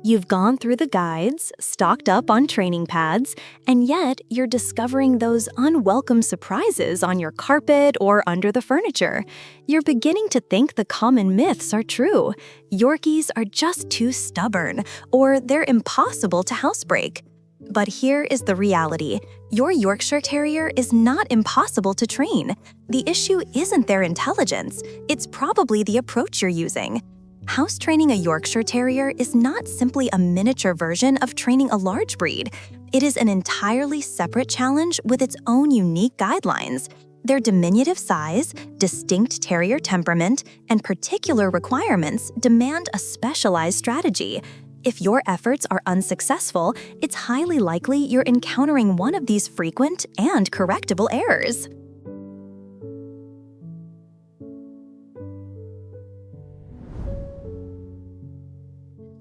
You've gone through the guides, stocked up on training pads, and yet you're discovering those unwelcome surprises on your carpet or under the furniture. You're beginning to think the common myths are true. Yorkies are just too stubborn, or they're impossible to housebreak. But here is the reality. Your Yorkshire Terrier is not impossible to train. The issue isn't their intelligence, it's probably the approach you're using. House training a Yorkshire Terrier is not simply a miniature version of training a large breed. It is an entirely separate challenge with its own unique guidelines. Their diminutive size, distinct terrier temperament, and particular requirements demand a specialized strategy. If your efforts are unsuccessful, it's highly likely you're encountering one of these frequent and correctable errors.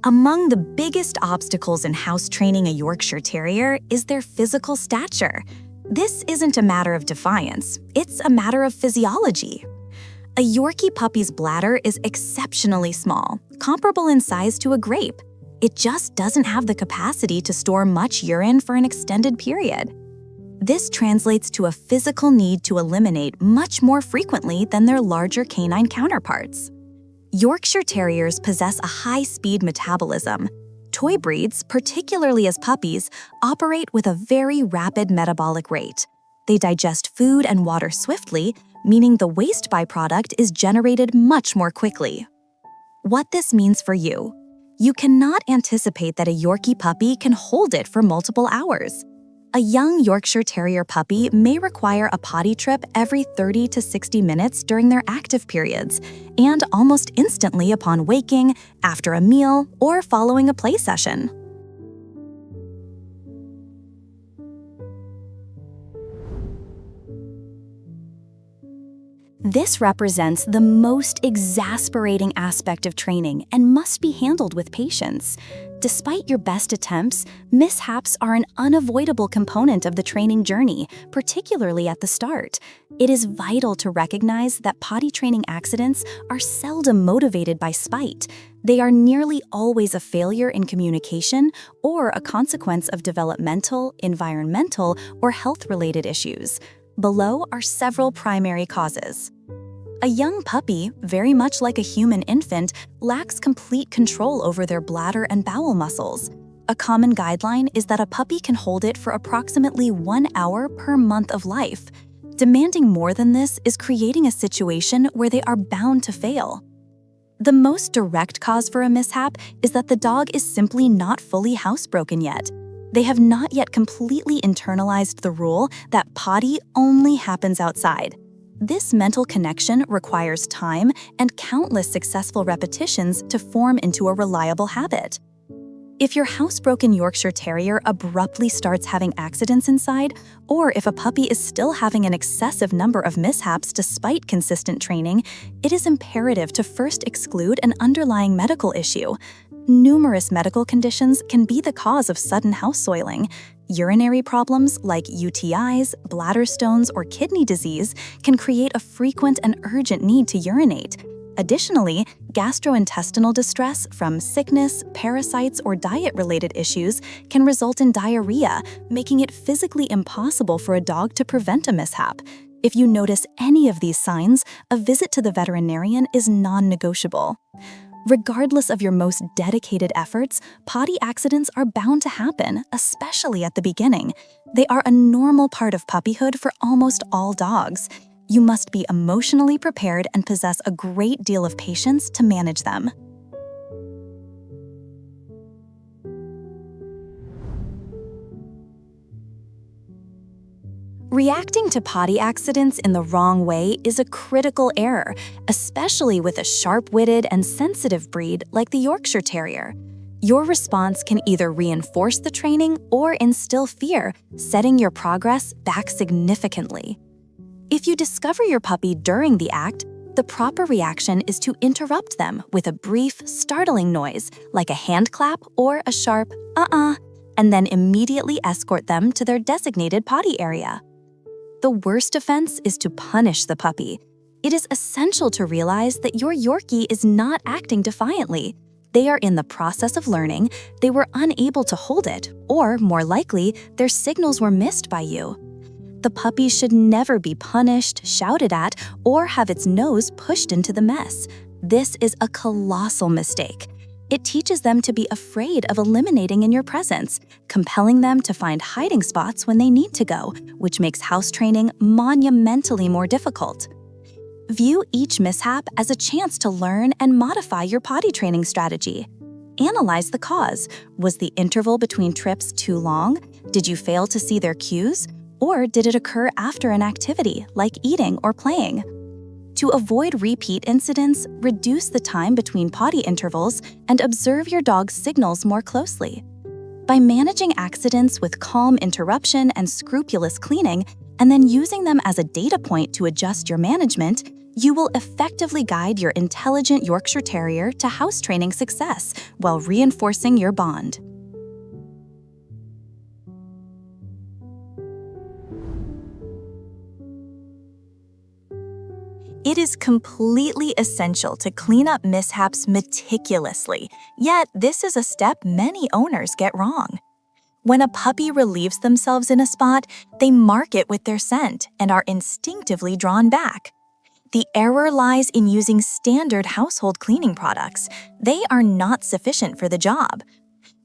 Among the biggest obstacles in house training a Yorkshire Terrier is their physical stature. This isn't a matter of defiance, it's a matter of physiology. A Yorkie puppy's bladder is exceptionally small, comparable in size to a grape. It just doesn't have the capacity to store much urine for an extended period. This translates to a physical need to eliminate much more frequently than their larger canine counterparts. Yorkshire Terriers possess a high-speed metabolism. Toy breeds, particularly as puppies, operate with a very rapid metabolic rate. They digest food and water swiftly, meaning the waste byproduct is generated much more quickly. What this means for you: you cannot anticipate that a Yorkie puppy can hold it for multiple hours. A young Yorkshire Terrier puppy may require a potty trip every 30 to 60 minutes during their active periods, and almost instantly upon waking, after a meal, or following a play session. This represents the most exasperating aspect of training and must be handled with patience. Despite your best attempts, mishaps are an unavoidable component of the training journey, particularly at the start. It is vital to recognize that potty training accidents are seldom motivated by spite. They are nearly always a failure in communication or a consequence of developmental, environmental, or health-related issues. Below are several primary causes. A young puppy, very much like a human infant, lacks complete control over their bladder and bowel muscles. A common guideline is that a puppy can hold it for approximately 1 hour per month of life. Demanding more than this is creating a situation where they are bound to fail. The most direct cause for a mishap is that the dog is simply not fully housebroken yet. They have not yet completely internalized the rule that potty only happens outside. This mental connection requires time and countless successful repetitions to form into a reliable habit. If your housebroken Yorkshire Terrier abruptly starts having accidents inside, or if a puppy is still having an excessive number of mishaps despite consistent training, it is imperative to first exclude an underlying medical issue. Numerous medical conditions can be the cause of sudden house soiling. Urinary problems like UTIs, bladder stones, or kidney disease can create a frequent and urgent need to urinate. Additionally, gastrointestinal distress from sickness, parasites, or diet-related issues can result in diarrhea, making it physically impossible for a dog to prevent a mishap. If you notice any of these signs, a visit to the veterinarian is non-negotiable. Regardless of your most dedicated efforts, potty accidents are bound to happen, especially at the beginning. They are a normal part of puppyhood for almost all dogs. You must be emotionally prepared and possess a great deal of patience to manage them. Reacting to potty accidents in the wrong way is a critical error, especially with a sharp-witted and sensitive breed like the Yorkshire Terrier. Your response can either reinforce the training or instill fear, setting your progress back significantly. If you discover your puppy during the act, the proper reaction is to interrupt them with a brief, startling noise, like a hand clap or a sharp "uh-uh," and then immediately escort them to their designated potty area. The worst offense is to punish the puppy. It is essential to realize that your Yorkie is not acting defiantly. They are in the process of learning, they were unable to hold it, or more likely, their signals were missed by you. The puppy should never be punished, shouted at, or have its nose pushed into the mess. This is a colossal mistake. It teaches them to be afraid of eliminating in your presence, compelling them to find hiding spots when they need to go, which makes house training monumentally more difficult. View each mishap as a chance to learn and modify your potty training strategy. Analyze the cause. Was the interval between trips too long? Did you fail to see their cues? Or did it occur after an activity, like eating or playing? To avoid repeat incidents, reduce the time between potty intervals and observe your dog's signals more closely. By managing accidents with calm interruption and scrupulous cleaning, and then using them as a data point to adjust your management, you will effectively guide your intelligent Yorkshire Terrier to house training success while reinforcing your bond. It is completely essential to clean up mishaps meticulously, yet this is a step many owners get wrong. When a puppy relieves themselves in a spot, they mark it with their scent and are instinctively drawn back. The error lies in using standard household cleaning products. They are not sufficient for the job.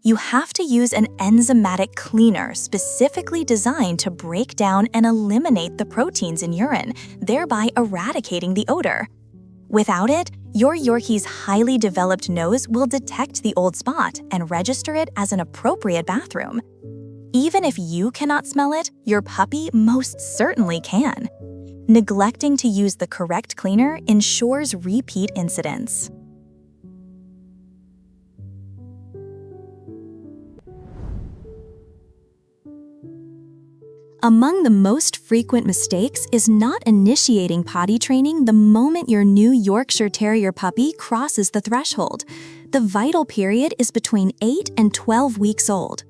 You have to use an enzymatic cleaner specifically designed to break down and eliminate the proteins in urine, thereby eradicating the odor. Without it, your Yorkie's highly developed nose will detect the old spot and register it as an appropriate bathroom. Even if you cannot smell it, your puppy most certainly can. Neglecting to use the correct cleaner ensures repeat incidents. Among the most frequent mistakes is not initiating potty training the moment your new Yorkshire Terrier puppy crosses the threshold. The vital period is between 8 and 12 weeks old.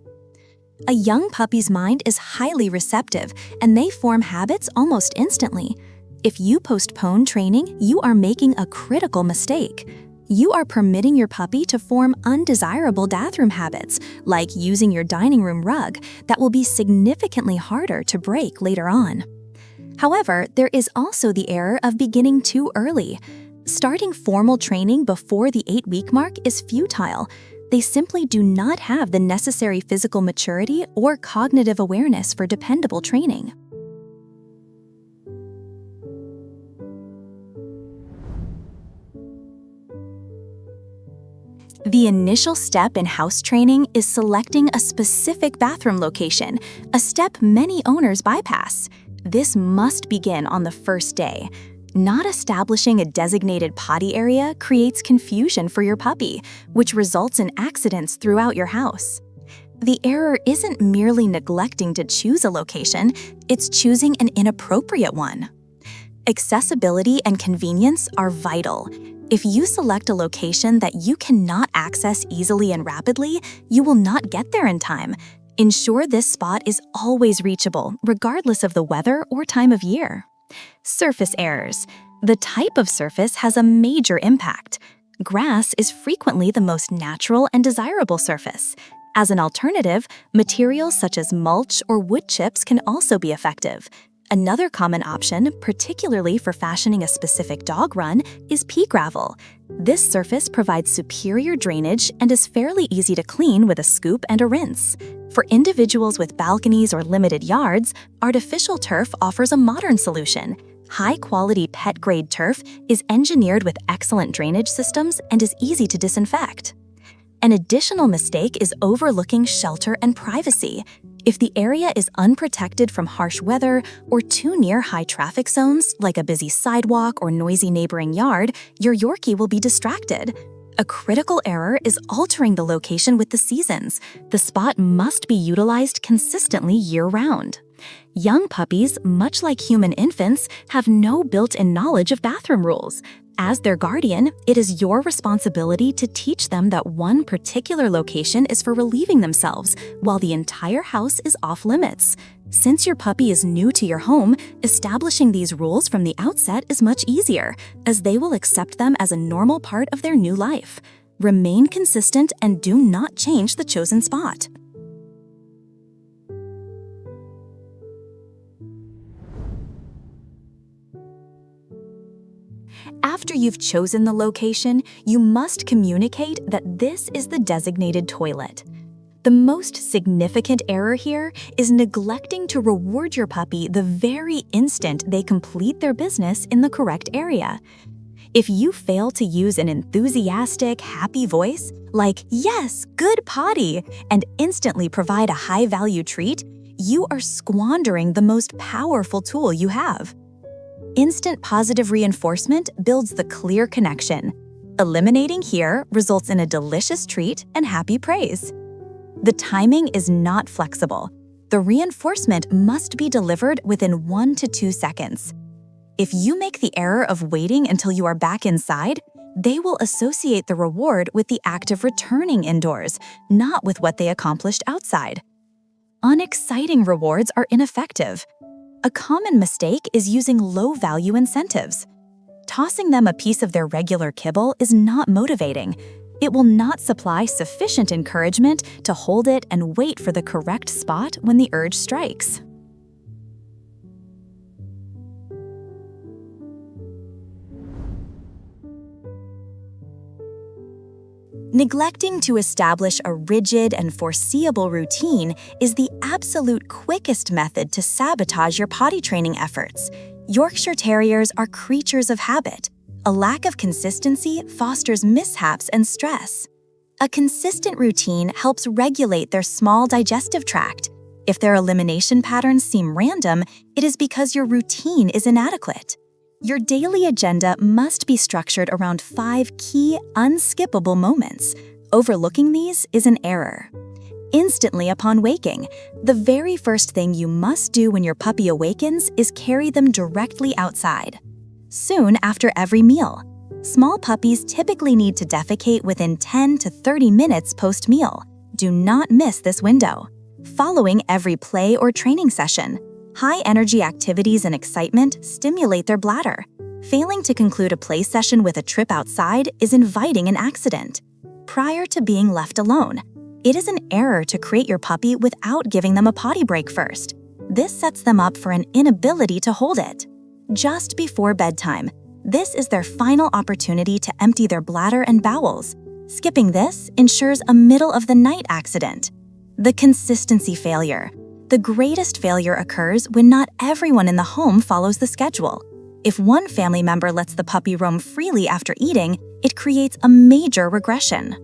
A young puppy's mind is highly receptive, and they form habits almost instantly. If you postpone training, you are making a critical mistake. You are permitting your puppy to form undesirable bathroom habits, like using your dining room rug, that will be significantly harder to break later on. However, there is also the error of beginning too early. Starting formal training before the 8-week mark is futile. They simply do not have the necessary physical maturity or cognitive awareness for dependable training. The initial step in house training is selecting a specific bathroom location, a step many owners bypass. This must begin on the first day. Not establishing a designated potty area creates confusion for your puppy, which results in accidents throughout your house. The error isn't merely neglecting to choose a location, it's choosing an inappropriate one. Accessibility and convenience are vital. If you select a location that you cannot access easily and rapidly, you will not get there in time. Ensure this spot is always reachable, regardless of the weather or time of year. Surface errors. The type of surface has a major impact. Grass is frequently the most natural and desirable surface. As an alternative, materials such as mulch or wood chips can also be effective. Another common option, particularly for fashioning a specific dog run, is pea gravel. This surface provides superior drainage and is fairly easy to clean with a scoop and a rinse. For individuals with balconies or limited yards, artificial turf offers a modern solution. High-quality pet-grade turf is engineered with excellent drainage systems and is easy to disinfect. An additional mistake is overlooking shelter and privacy. If the area is unprotected from harsh weather or too near high traffic zones, like a busy sidewalk or noisy neighboring yard, your Yorkie will be distracted. A critical error is altering the location with the seasons. The spot must be utilized consistently year-round. Young puppies, much like human infants, have no built-in knowledge of bathroom rules. As their guardian, it is your responsibility to teach them that one particular location is for relieving themselves, while the entire house is off-limits. Since your puppy is new to your home, establishing these rules from the outset is much easier, as they will accept them as a normal part of their new life. Remain consistent and do not change the chosen spot. After you've chosen the location, you must communicate that this is the designated toilet. The most significant error here is neglecting to reward your puppy the very instant they complete their business in the correct area. If you fail to use an enthusiastic, happy voice, like "Yes, good potty," and instantly provide a high-value treat, you are squandering the most powerful tool you have. Instant positive reinforcement builds the clear connection. Eliminating here results in a delicious treat and happy praise. The timing is not flexible. The reinforcement must be delivered within 1 to 2 seconds. If you make the error of waiting until you are back inside, they will associate the reward with the act of returning indoors, not with what they accomplished outside. Unexciting rewards are ineffective. A common mistake is using low-value incentives. Tossing them a piece of their regular kibble is not motivating. It will not supply sufficient encouragement to hold it and wait for the correct spot when the urge strikes. Neglecting to establish a rigid and foreseeable routine is the absolute quickest method to sabotage your potty training efforts. Yorkshire Terriers are creatures of habit. A lack of consistency fosters mishaps and stress. A consistent routine helps regulate their small digestive tract. If their elimination patterns seem random, it is because your routine is inadequate. Your daily agenda must be structured around 5 key, unskippable moments. Overlooking these is an error. Instantly upon waking, the very first thing you must do when your puppy awakens is carry them directly outside. Soon after every meal. Small puppies typically need to defecate within 10 to 30 minutes post-meal. Do not miss this window. Following every play or training session. High-energy activities and excitement stimulate their bladder. Failing to conclude a play session with a trip outside is inviting an accident. Prior to being left alone, it is an error to crate your puppy without giving them a potty break first. This sets them up for an inability to hold it. Just before bedtime, this is their final opportunity to empty their bladder and bowels. Skipping this ensures a middle-of-the-night accident. The consistency failure. The greatest failure occurs when not everyone in the home follows the schedule. If one family member lets the puppy roam freely after eating, it creates a major regression.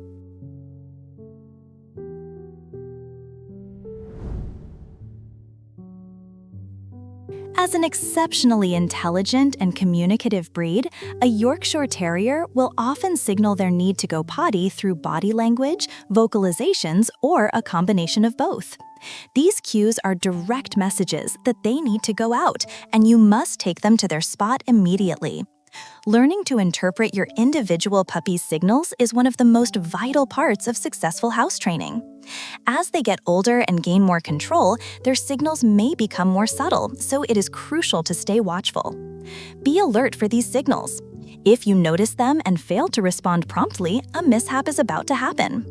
As an exceptionally intelligent and communicative breed, a Yorkshire Terrier will often signal their need to go potty through body language, vocalizations, or a combination of both. These cues are direct messages that they need to go out, and you must take them to their spot immediately. Learning to interpret your individual puppy's signals is one of the most vital parts of successful house training. As they get older and gain more control, their signals may become more subtle, so it is crucial to stay watchful. Be alert for these signals. If you notice them and fail to respond promptly, a mishap is about to happen.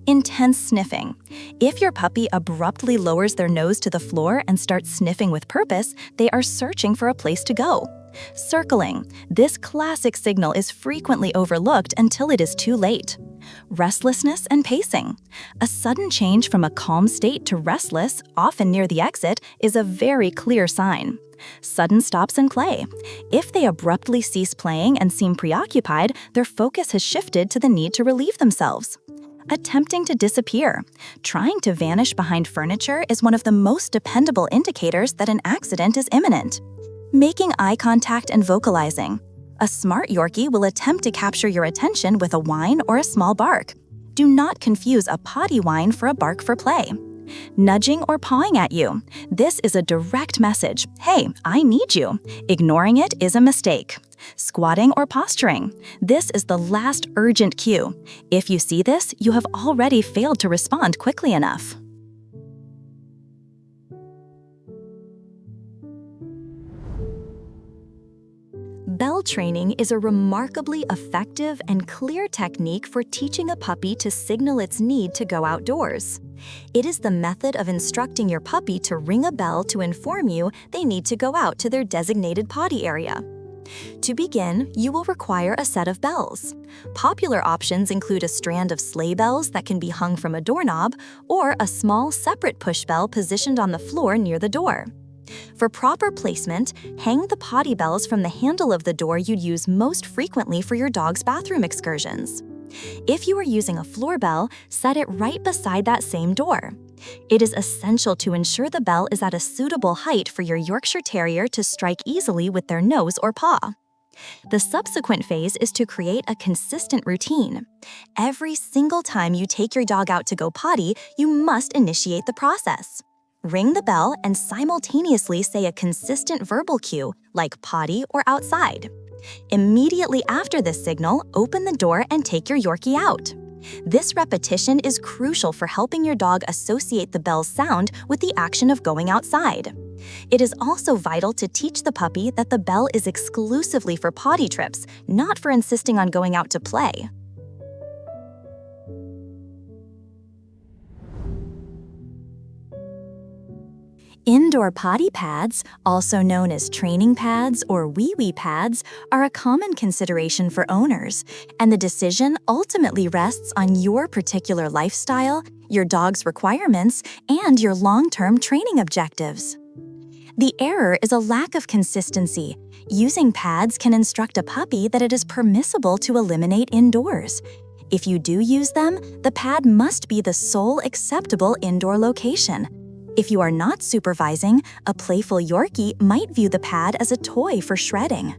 Intense sniffing. If your puppy abruptly lowers their nose to the floor and starts sniffing with purpose, they are searching for a place to go. Circling. This classic signal is frequently overlooked until it is too late. Restlessness and pacing. A sudden change from a calm state to restless, often near the exit, is a very clear sign. Sudden stops in play. If they abruptly cease playing and seem preoccupied, their focus has shifted to the need to relieve themselves. Attempting to disappear. Trying to vanish behind furniture is one of the most dependable indicators that an accident is imminent. Making eye contact and vocalizing. A smart Yorkie will attempt to capture your attention with a whine or a small bark. Do not confuse a potty whine for a bark for play. Nudging or pawing at you. This is a direct message. Hey, I need you. Ignoring it is a mistake. Squatting or posturing. This is the last urgent cue. If you see this, you have already failed to respond quickly enough. training is a remarkably effective and clear technique for teaching a puppy to signal its need to go outdoors. It is the method of instructing your puppy to ring a bell to inform you they need to go out to their designated potty area. To begin, you will require a set of bells. Popular options include a strand of sleigh bells that can be hung from a doorknob, or a small separate push bell positioned on the floor near the door. For proper placement, hang the potty bells from the handle of the door you'd use most frequently for your dog's bathroom excursions. If you are using a floor bell, set it right beside that same door. It is essential to ensure the bell is at a suitable height for your Yorkshire Terrier to strike easily with their nose or paw. The subsequent phase is to create a consistent routine. Every single time you take your dog out to go potty, you must initiate the process. Ring the bell and simultaneously say a consistent verbal cue, like potty or outside. Immediately after this signal, open the door and take your Yorkie out. This repetition is crucial for helping your dog associate the bell's sound with the action of going outside. It is also vital to teach the puppy that the bell is exclusively for potty trips, not for insisting on going out to play. Indoor potty pads, also known as training pads or wee-wee pads, are a common consideration for owners, and the decision ultimately rests on your particular lifestyle, your dog's requirements, and your long-term training objectives. The error is a lack of consistency. Using pads can instruct a puppy that it is permissible to eliminate indoors. If you do use them, the pad must be the sole acceptable indoor location. If you are not supervising, a playful Yorkie might view the pad as a toy for shredding.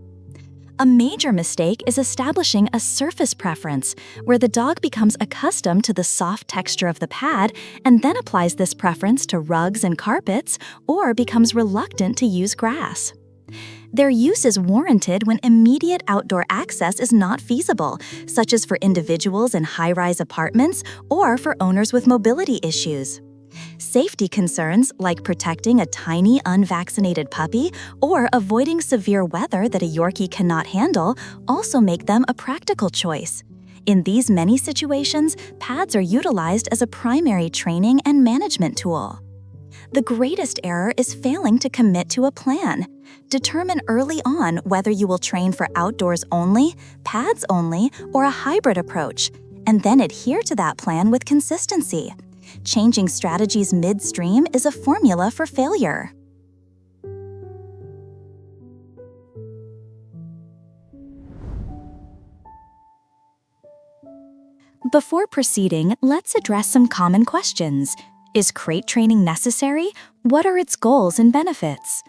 A major mistake is establishing a surface preference, where the dog becomes accustomed to the soft texture of the pad and then applies this preference to rugs and carpets, or becomes reluctant to use grass. Their use is warranted when immediate outdoor access is not feasible, such as for individuals in high-rise apartments or for owners with mobility issues. Safety concerns, like protecting a tiny unvaccinated puppy or avoiding severe weather that a Yorkie cannot handle, also make them a practical choice. In these many situations, pads are utilized as a primary training and management tool. The greatest error is failing to commit to a plan. Determine early on whether you will train for outdoors only, pads only, or a hybrid approach, and then adhere to that plan with consistency. Changing strategies midstream is a formula for failure. Before proceeding, let's address some common questions. Is crate training necessary? What are its goals and benefits?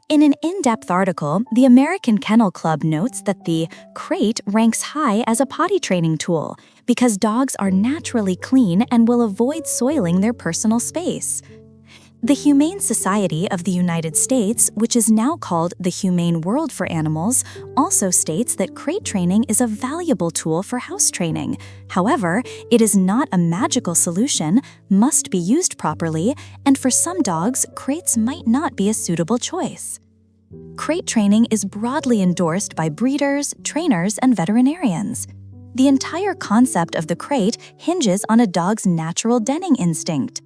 In an in-depth article, the American Kennel Club notes that the crate ranks high as a potty training tool because dogs are naturally clean and will avoid soiling their personal space. The Humane Society of the United States, which is now called the Humane World for Animals, also states that crate training is a valuable tool for house training. However, it is not a magical solution, must be used properly, and for some dogs, crates might not be a suitable choice. Crate training is broadly endorsed by breeders, trainers, and veterinarians. The entire concept of the crate hinges on a dog's natural denning instinct.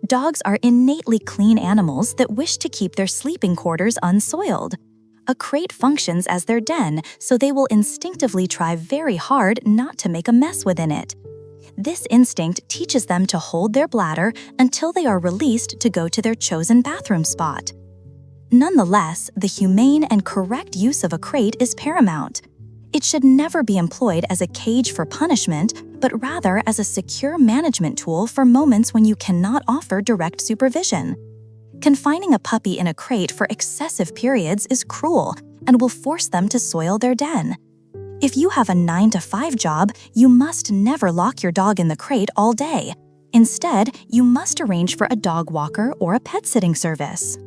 Dogs are innately clean animals that wish to keep their sleeping quarters unsoiled. A crate functions as their den, so they will instinctively try very hard not to make a mess within it. This instinct teaches them to hold their bladder until they are released to go to their chosen bathroom spot. Nonetheless, the humane and correct use of a crate is paramount. It should never be employed as a cage for punishment, but rather as a secure management tool for moments when you cannot offer direct supervision. Confining a puppy in a crate for excessive periods is cruel and will force them to soil their den. If you have a 9-to-5 job, you must never lock your dog in the crate all day. Instead, you must arrange for a dog walker or a pet sitting service.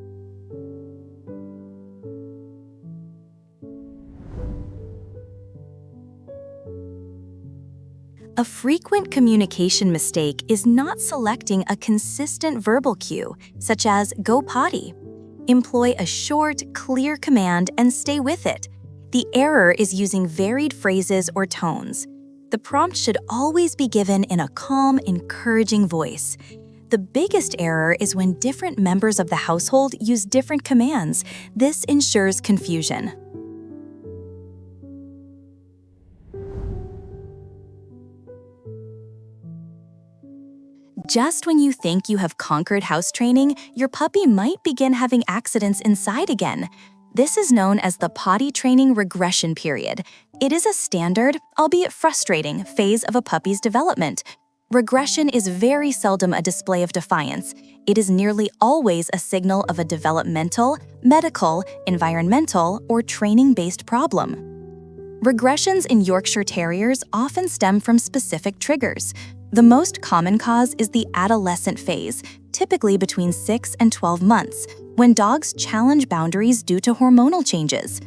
A frequent communication mistake is not selecting a consistent verbal cue, such as "go potty." Employ a short, clear command and stay with it. The error is using varied phrases or tones. The prompt should always be given in a calm, encouraging voice. The biggest error is when different members of the household use different commands. This ensures confusion. Just when you think you have conquered house training, your puppy might begin having accidents inside again. This is known as the potty training regression period. It is a standard, albeit frustrating, phase of a puppy's development. Regression is very seldom a display of defiance. It is nearly always a signal of a developmental, medical, environmental, or training-based problem. Regressions in Yorkshire Terriers often stem from specific triggers. The most common cause is the adolescent phase, typically between 6 and 12 months, when dogs challenge boundaries due to hormonal changes.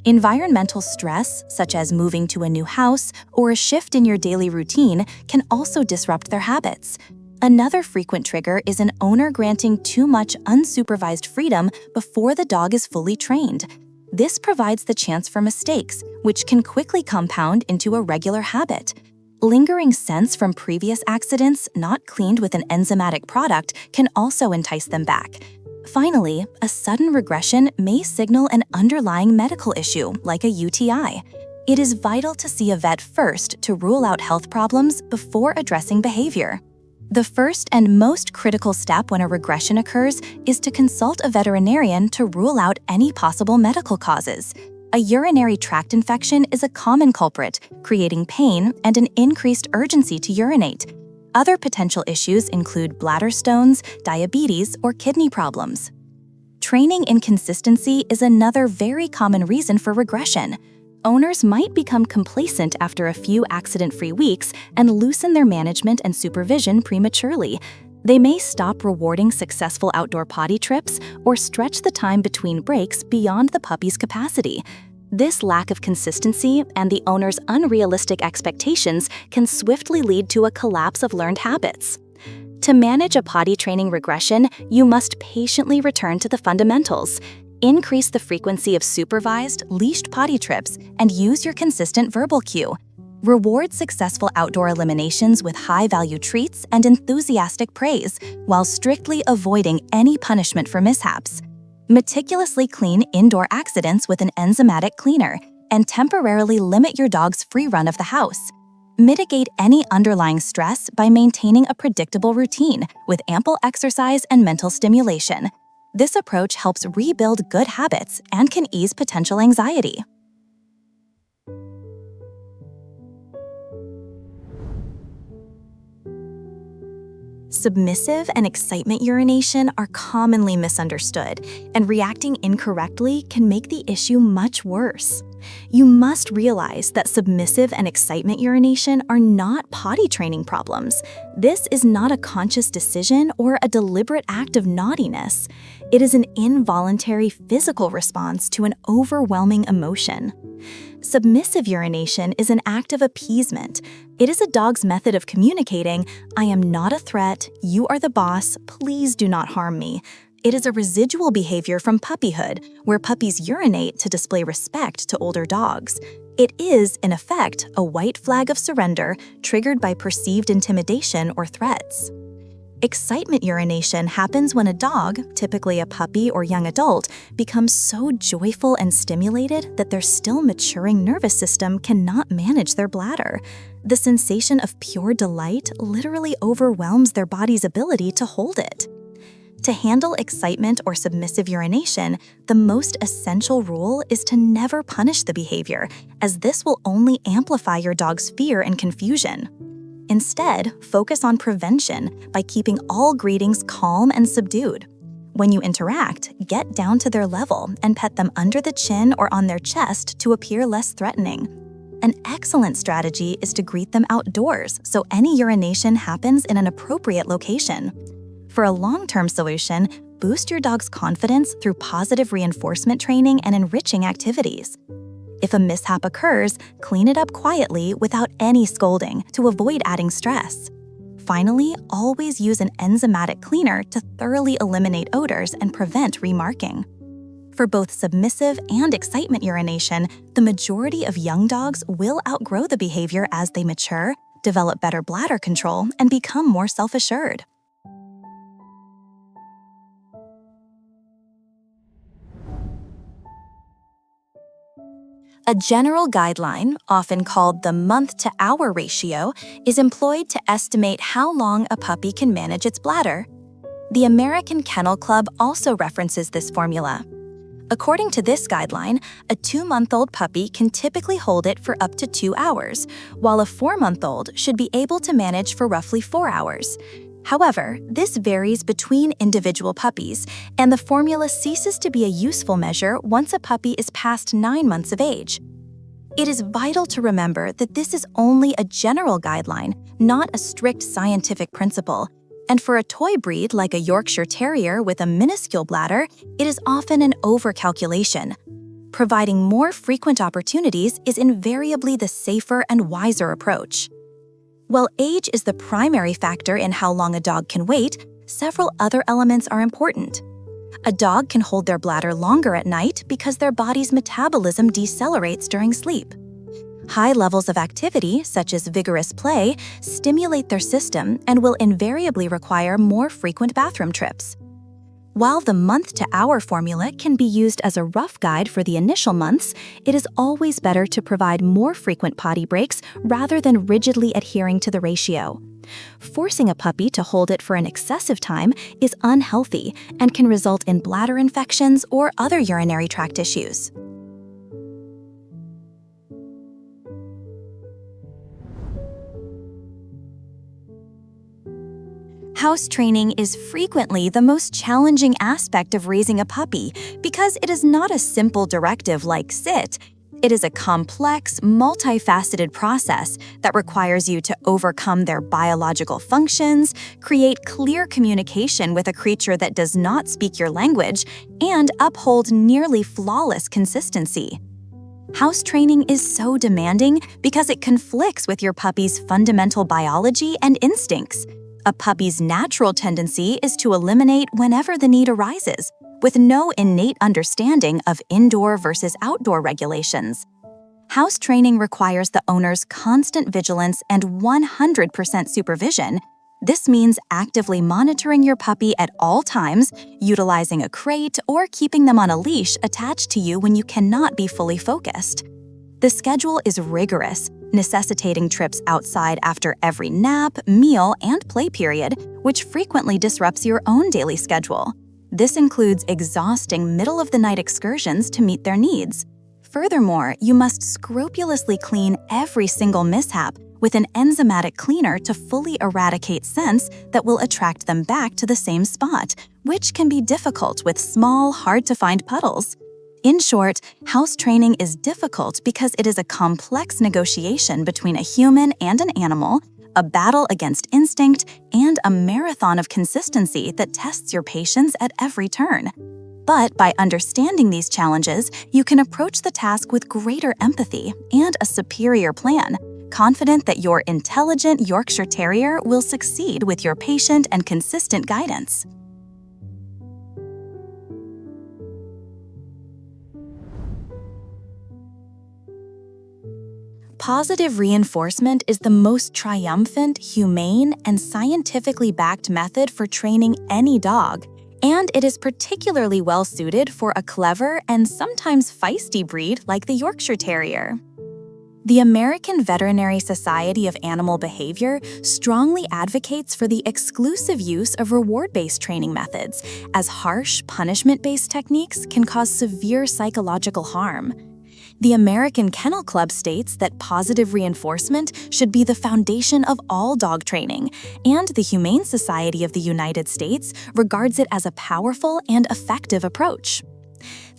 Environmental stress, such as moving to a new house or a shift in your daily routine, can also disrupt their habits. Another frequent trigger is an owner granting too much unsupervised freedom before the dog is fully trained. This provides the chance for mistakes, which can quickly compound into a regular habit. Lingering scents from previous accidents not cleaned with an enzymatic product can also entice them back. Finally, a sudden regression may signal an underlying medical issue, like a UTI. It is vital to see a vet first to rule out health problems before addressing behavior. The first and most critical step when a regression occurs is to consult a veterinarian to rule out any possible medical causes. A urinary tract infection is a common culprit, creating pain and an increased urgency to urinate. Other potential issues include bladder stones, diabetes, or kidney problems. Training inconsistency is another very common reason for regression. Owners might become complacent after a few accident-free weeks and loosen their management and supervision prematurely. They may stop rewarding successful outdoor potty trips or stretch the time between breaks beyond the puppy's capacity. This lack of consistency and the owner's unrealistic expectations can swiftly lead to a collapse of learned habits. To manage a potty training regression, you must patiently return to the fundamentals. Increase the frequency of supervised, leashed potty trips and use your consistent verbal cue. Reward successful outdoor eliminations with high-value treats and enthusiastic praise, while strictly avoiding any punishment for mishaps. Meticulously clean indoor accidents with an enzymatic cleaner, and temporarily limit your dog's free run of the house. Mitigate any underlying stress by maintaining a predictable routine with ample exercise and mental stimulation. This approach helps rebuild good habits and can ease potential anxiety. Submissive and excitement urination are commonly misunderstood, and reacting incorrectly can make the issue much worse. You must realize that submissive and excitement urination are not potty training problems. This is not a conscious decision or a deliberate act of naughtiness. It is an involuntary physical response to an overwhelming emotion. Submissive urination is an act of appeasement. It is a dog's method of communicating, "I am not a threat, you are the boss, please do not harm me." It is a residual behavior from puppyhood, where puppies urinate to display respect to older dogs. It is, in effect, a white flag of surrender triggered by perceived intimidation or threats. Excitement urination happens when a dog, typically a puppy or young adult, becomes so joyful and stimulated that their still maturing nervous system cannot manage their bladder. The sensation of pure delight literally overwhelms their body's ability to hold it. To handle excitement or submissive urination, the most essential rule is to never punish the behavior, as this will only amplify your dog's fear and confusion. Instead, focus on prevention by keeping all greetings calm and subdued. When you interact, get down to their level and pet them under the chin or on their chest to appear less threatening. An excellent strategy is to greet them outdoors so any urination happens in an appropriate location. For a long-term solution, boost your dog's confidence through positive reinforcement training and enriching activities. If a mishap occurs, clean it up quietly without any scolding to avoid adding stress. Finally, always use an enzymatic cleaner to thoroughly eliminate odors and prevent remarking. For both submissive and excitement urination, the majority of young dogs will outgrow the behavior as they mature, develop better bladder control, and become more self-assured. A general guideline, often called the month-to-hour ratio, is employed to estimate how long a puppy can manage its bladder. The American Kennel Club also references this formula. According to this guideline, a 2-month-old puppy can typically hold it for up to 2 hours, while a 4-month-old should be able to manage for roughly 4 hours. However, this varies between individual puppies, and the formula ceases to be a useful measure once a puppy is past 9 months of age. It is vital to remember that this is only a general guideline, not a strict scientific principle. And for a toy breed like a Yorkshire Terrier with a minuscule bladder, it is often an overcalculation. Providing more frequent opportunities is invariably the safer and wiser approach. While age is the primary factor in how long a dog can wait, several other elements are important. A dog can hold their bladder longer at night because their body's metabolism decelerates during sleep. High levels of activity, such as vigorous play, stimulate their system and will invariably require more frequent bathroom trips. While the month-to-hour formula can be used as a rough guide for the initial months, it is always better to provide more frequent potty breaks rather than rigidly adhering to the ratio. Forcing a puppy to hold it for an excessive time is unhealthy and can result in bladder infections or other urinary tract issues. House training is frequently the most challenging aspect of raising a puppy because it is not a simple directive like sit. It is a complex, multifaceted process that requires you to overcome their biological functions, create clear communication with a creature that does not speak your language, and uphold nearly flawless consistency. House training is so demanding because it conflicts with your puppy's fundamental biology and instincts. A puppy's natural tendency is to eliminate whenever the need arises, with no innate understanding of indoor versus outdoor regulations. House training requires the owner's constant vigilance and 100% supervision. This means actively monitoring your puppy at all times, utilizing a crate, or keeping them on a leash attached to you when you cannot be fully focused. The schedule is rigorous, necessitating trips outside after every nap, meal, and play period, which frequently disrupts your own daily schedule. This includes exhausting middle-of-the-night excursions to meet their needs. Furthermore, you must scrupulously clean every single mishap with an enzymatic cleaner to fully eradicate scents that will attract them back to the same spot, which can be difficult with small, hard-to-find puddles. In short, house training is difficult because it is a complex negotiation between a human and an animal, a battle against instinct, and a marathon of consistency that tests your patience at every turn. But by understanding these challenges, you can approach the task with greater empathy and a superior plan, confident that your intelligent Yorkshire Terrier will succeed with your patient and consistent guidance. Positive reinforcement is the most triumphant, humane, and scientifically backed method for training any dog, and it is particularly well suited for a clever and sometimes feisty breed like the Yorkshire Terrier. The American Veterinary Society of Animal Behavior strongly advocates for the exclusive use of reward-based training methods, as harsh, punishment-based techniques can cause severe psychological harm. The American Kennel Club states that positive reinforcement should be the foundation of all dog training, and the Humane Society of the United States regards it as a powerful and effective approach.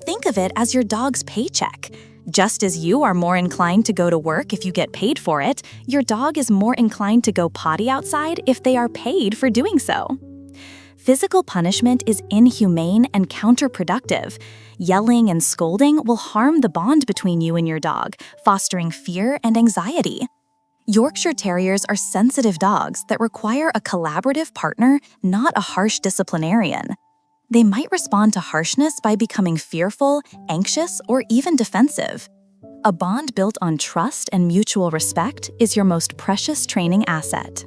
Think of it as your dog's paycheck. Just as you are more inclined to go to work if you get paid for it, your dog is more inclined to go potty outside if they are paid for doing so. Physical punishment is inhumane and counterproductive. Yelling and scolding will harm the bond between you and your dog, fostering fear and anxiety. Yorkshire Terriers are sensitive dogs that require a collaborative partner, not a harsh disciplinarian. They might respond to harshness by becoming fearful, anxious, or even defensive. A bond built on trust and mutual respect is your most precious training asset.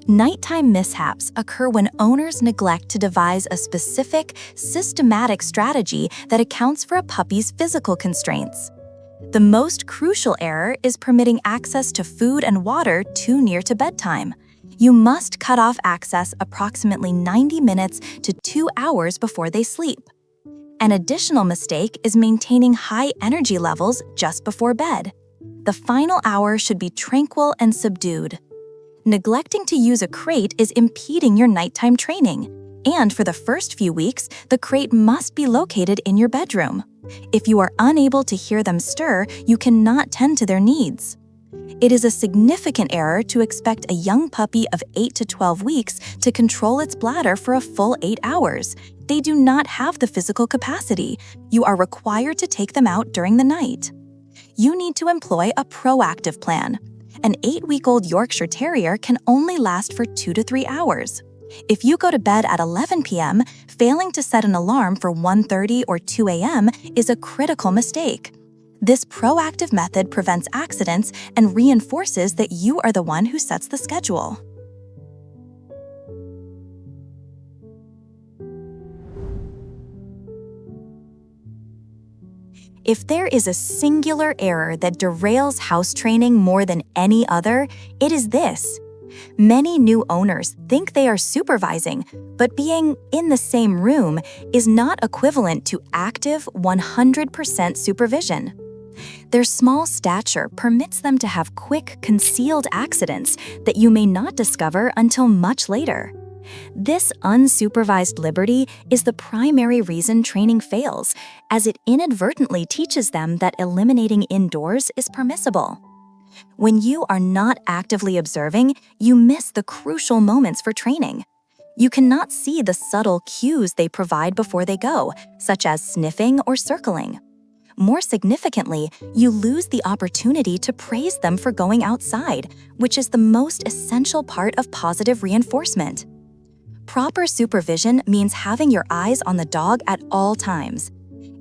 Nighttime mishaps occur when owners neglect to devise a specific, systematic strategy that accounts for a puppy's physical constraints. The most crucial error is permitting access to food and water too near to bedtime. You must cut off access approximately 90 minutes to 2 hours before they sleep. An additional mistake is maintaining high energy levels just before bed. The final hour should be tranquil and subdued. Neglecting to use a crate is impeding your nighttime training, and for the first few weeks, the crate must be located in your bedroom. If you are unable to hear them stir, you cannot tend to their needs. It is a significant error to expect a young puppy of 8 to 12 weeks to control its bladder for a full 8 hours. They do not have the physical capacity. You are required to take them out during the night. You need to employ a proactive plan. An 8-week-old Yorkshire Terrier can only last for 2 to 3 hours. If you go to bed at 11 p.m., failing to set an alarm for 1:30 or 2 a.m. is a critical mistake. This proactive method prevents accidents and reinforces that you are the one who sets the schedule. If there is a singular error that derails house training more than any other, it is this. Many new owners think they are supervising, but being in the same room is not equivalent to active 100% supervision. Their small stature permits them to have quick, concealed accidents that you may not discover until much later. This unsupervised liberty is the primary reason training fails, as it inadvertently teaches them that eliminating indoors is permissible. When you are not actively observing, you miss the crucial moments for training. You cannot see the subtle cues they provide before they go, such as sniffing or circling. More significantly, you lose the opportunity to praise them for going outside, which is the most essential part of positive reinforcement. Proper supervision means having your eyes on the dog at all times.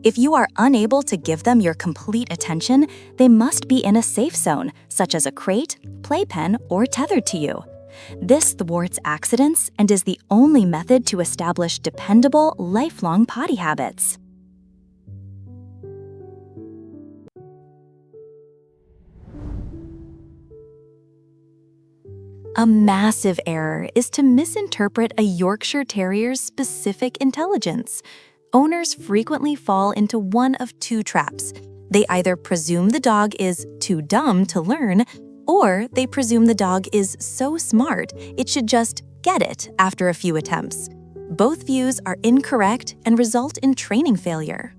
If you are unable to give them your complete attention, they must be in a safe zone, such as a crate, playpen, or tethered to you. This thwarts accidents and is the only method to establish dependable, lifelong potty habits. A massive error is to misinterpret a Yorkshire Terrier's specific intelligence. Owners frequently fall into one of two traps. They either presume the dog is too dumb to learn, or they presume the dog is so smart it should just get it after a few attempts. Both views are incorrect and result in training failure.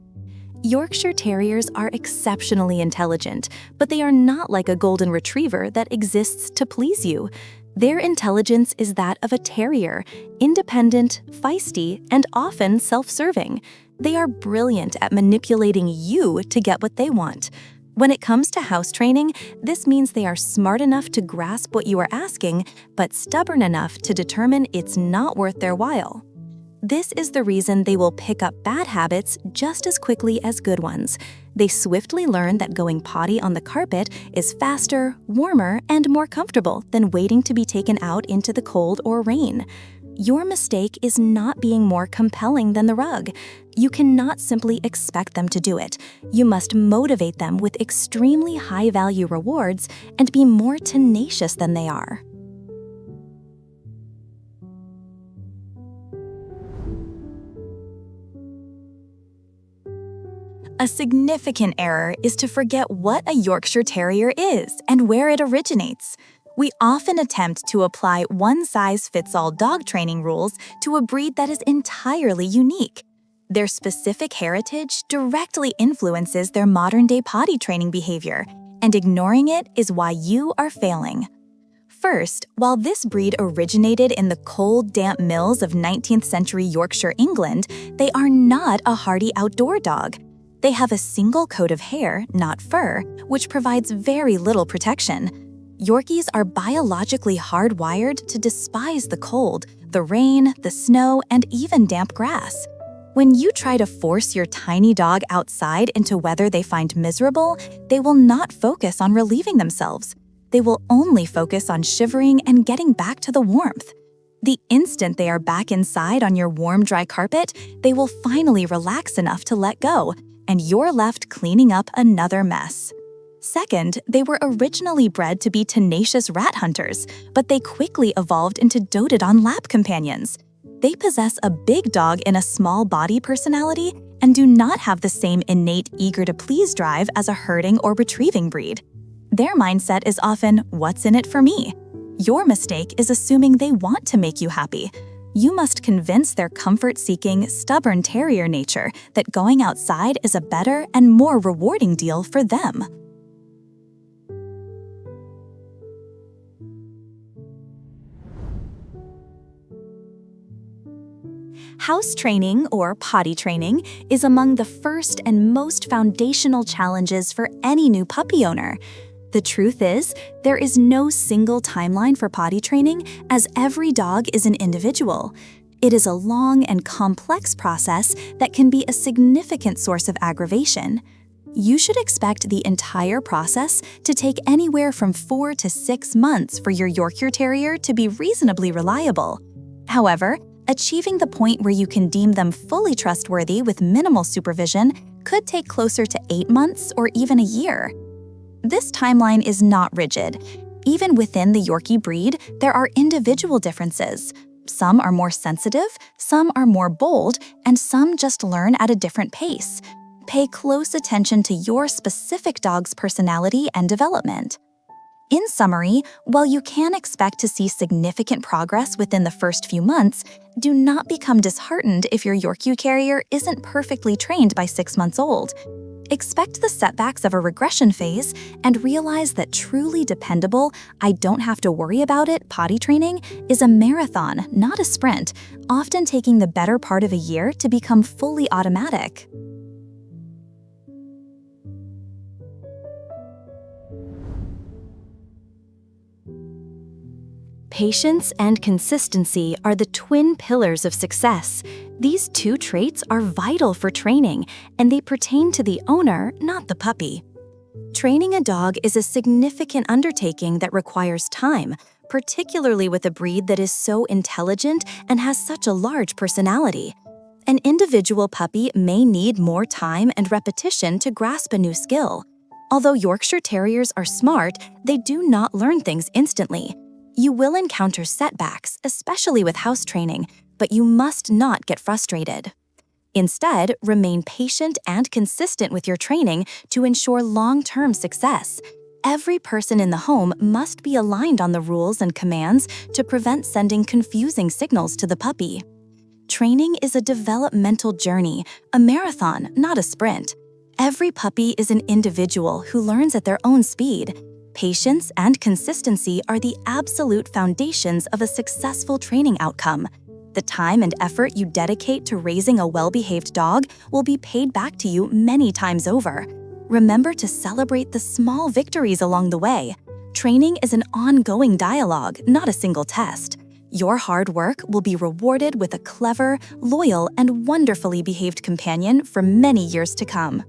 Yorkshire Terriers are exceptionally intelligent, but they are not like a golden retriever that exists to please you. Their intelligence is that of a terrier, independent, feisty, and often self-serving. They are brilliant at manipulating you to get what they want. When it comes to house training, this means they are smart enough to grasp what you are asking, but stubborn enough to determine it's not worth their while. This is the reason they will pick up bad habits just as quickly as good ones. They swiftly learn that going potty on the carpet is faster, warmer, and more comfortable than waiting to be taken out into the cold or rain. Your mistake is not being more compelling than the rug. You cannot simply expect them to do it. You must motivate them with extremely high-value rewards and be more tenacious than they are. A significant error is to forget what a Yorkshire Terrier is and where it originates. We often attempt to apply one-size-fits-all dog training rules to a breed that is entirely unique. Their specific heritage directly influences their modern-day potty training behavior, and ignoring it is why you are failing. First, while this breed originated in the cold, damp mills of 19th century Yorkshire, England, they are not a hardy outdoor dog. They have a single coat of hair, not fur, which provides very little protection. Yorkies are biologically hardwired to despise the cold, the rain, the snow, and even damp grass. When you try to force your tiny dog outside into weather they find miserable, they will not focus on relieving themselves. They will only focus on shivering and getting back to the warmth. The instant they are back inside on your warm, dry carpet, they will finally relax enough to let go, and you're left cleaning up another mess. Second, they were originally bred to be tenacious rat hunters, but they quickly evolved into doted-on lap companions. They possess a big dog in a small body personality and do not have the same innate eager-to-please drive as a herding or retrieving breed. Their mindset is often, "What's in it for me?" Your mistake is assuming they want to make you happy. You must convince their comfort-seeking, stubborn terrier nature that going outside is a better and more rewarding deal for them. House training, or potty training, is among the first and most foundational challenges for any new puppy owner. The truth is, there is no single timeline for potty training, as every dog is an individual. It is a long and complex process that can be a significant source of aggravation. You should expect the entire process to take anywhere from 4 to 6 months for your Yorkshire Terrier to be reasonably reliable. However, achieving the point where you can deem them fully trustworthy with minimal supervision could take closer to 8 months or even a year. This timeline is not rigid. Even within the Yorkie breed, there are individual differences. Some are more sensitive, some are more bold, and some just learn at a different pace. Pay close attention to your specific dog's personality and development. In summary, while you can expect to see significant progress within the first few months, do not become disheartened if your Yorkie Terrier isn't perfectly trained by 6 months old. Expect the setbacks of a regression phase and realize that truly dependable, "I don't have to worry about it" potty training is a marathon, not a sprint, often taking the better part of a year to become fully automatic. Patience and consistency are the twin pillars of success. These two traits are vital for training, and they pertain to the owner, not the puppy. Training a dog is a significant undertaking that requires time, particularly with a breed that is so intelligent and has such a large personality. An individual puppy may need more time and repetition to grasp a new skill. Although Yorkshire Terriers are smart, they do not learn things instantly. You will encounter setbacks, especially with house training, but you must not get frustrated. Instead, remain patient and consistent with your training to ensure long-term success. Every person in the home must be aligned on the rules and commands to prevent sending confusing signals to the puppy. Training is a developmental journey, a marathon, not a sprint. Every puppy is an individual who learns at their own speed. Patience and consistency are the absolute foundations of a successful training outcome. The time and effort you dedicate to raising a well-behaved dog will be paid back to you many times over. Remember to celebrate the small victories along the way. Training is an ongoing dialogue, not a single test. Your hard work will be rewarded with a clever, loyal, and wonderfully behaved companion for many years to come.